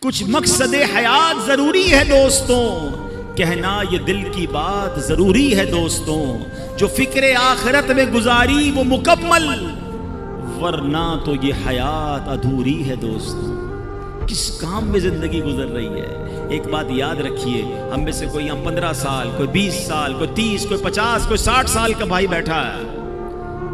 کچھ مقصد حیات ضروری ہے دوستوں، کہنا یہ دل کی بات ضروری ہے دوستوں، جو فکر آخرت میں گزاری وہ مکمل، ورنہ تو یہ حیات ادھوری ہے دوستوں۔ کس کام میں زندگی گزر رہی ہے؟ ایک بات یاد رکھیے، ہم میں سے کوئی یہاں 15 سال، کوئی 20 سال، کوئی 30، کوئی 50، کوئی 60 سال کا بھائی بیٹھا ہے،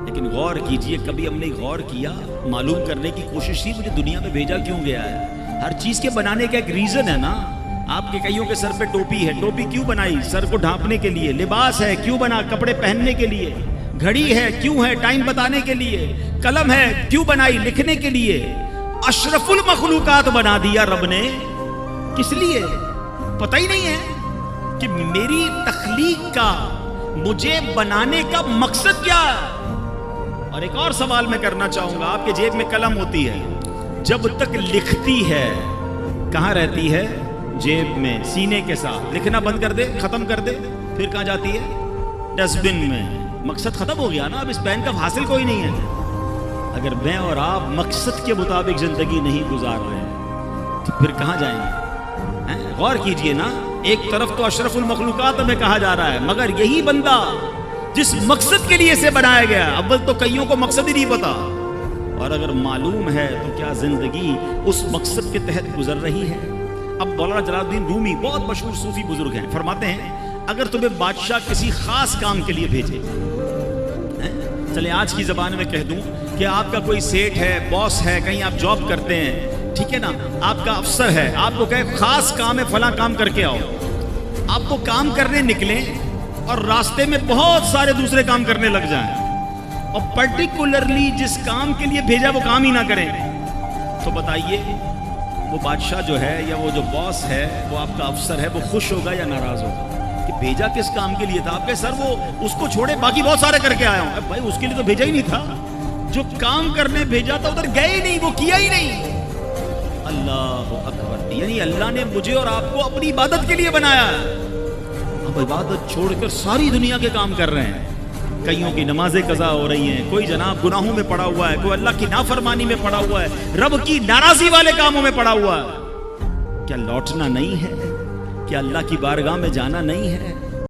لیکن غور کیجئے، کبھی ہم نے غور کیا، معلوم کرنے کی کوشش کی مجھے دنیا میں بھیجا کیوں گیا ہے؟ ہر چیز کے بنانے کا ایک ریزن ہے نا۔ آپ کے کئیوں کے سر پہ ٹوپی ہے، ٹوپی کیوں بنائی؟ سر کو ڈھانپنے کے لیے۔ لباس ہے، کیوں بنا؟ کپڑے پہننے کے لیے۔ گھڑی ہے، کیوں ہے؟ ٹائم بتانے کے لیے۔ قلم ہے، کیوں بنائی؟ لکھنے کے لیے۔ اشرف المخلوقات بنا دیا رب نے، کس لیے؟ پتہ ہی نہیں ہے کہ میری تخلیق کا، مجھے بنانے کا مقصد کیا ہے۔ اور ایک اور سوال میں کرنا چاہوں گا، آپ کے جیب میں قلم ہوتی ہے، جب تک لکھتی ہے کہاں رہتی ہے؟ جیب میں، سینے کے ساتھ۔ لکھنا بند کر دے، ختم کر دے، پھر کہاں جاتی ہے؟ ڈسٹ بن میں۔ مقصد ختم ہو گیا نا، اب اس پین کا حاصل کوئی نہیں ہے۔ اگر میں اور آپ مقصد کے مطابق زندگی نہیں گزار رہے ہیں تو پھر کہاں جائیں گے؟ غور کیجئے نا، ایک طرف تو اشرف المخلوقات میں کہا جا رہا ہے، مگر یہی بندہ جس مقصد کے لیے اسے بنایا گیا، اول تو کئیوں کو مقصد ہی نہیں پتا، اور اگر معلوم ہے تو کیا زندگی اس مقصد کے تحت گزر رہی ہے؟ اب مولانا جلال الدین رومی بہت مشہور صوفی بزرگ ہیں، فرماتے ہیں اگر تمہیں بادشاہ کسی خاص کام کے لیے بھیجے، چلے آج کی زبان میں کہہ دوں کہ آپ کا کوئی سیٹ ہے، باس ہے، کہیں آپ جاب کرتے ہیں، ٹھیک ہے نا، آپ کا افسر ہے، آپ کو کہے خاص کام ہے، فلاں کام کر کے آؤ، آپ کو کام کرنے نکلیں اور راستے میں بہت سارے دوسرے کام کرنے لگ جائیں، اور پرٹیکولرلی جس کام کے لیے بھیجا وہ کام ہی نہ کریں، تو بتائیے وہ بادشاہ جو ہے یا وہ جو باس ہے، وہ آپ کا افسر ہے، وہ خوش ہوگا یا ناراض ہوگا؟ کہ بھیجا کس کام کے لیے تھا؟ آپ کے سر وہ اس کو چھوڑے باقی بہت سارے کر کے آیا ہوں۔ بھائی اس کے لیے تو بھیجا ہی نہیں تھا، جو کام کرنے بھیجا تھا ادھر گئے ہی نہیں، وہ کیا ہی نہیں۔ اللہ اکبر، یعنی اللہ نے مجھے اور آپ کو اپنی عبادت کے لیے بنایا ہے، اب عبادت چھوڑ کر ساری دنیا کے کام کر رہے ہیں۔ کئیوں کی نمازیں قضا ہو رہی ہیں، کوئی جناب گناہوں میں پڑا ہوا ہے، کوئی اللہ کی نافرمانی میں پڑا ہوا ہے، رب کی ناراضی والے کاموں میں پڑا ہوا ہے۔ کیا لوٹنا نہیں ہے؟ کیا اللہ کی بارگاہ میں جانا نہیں ہے؟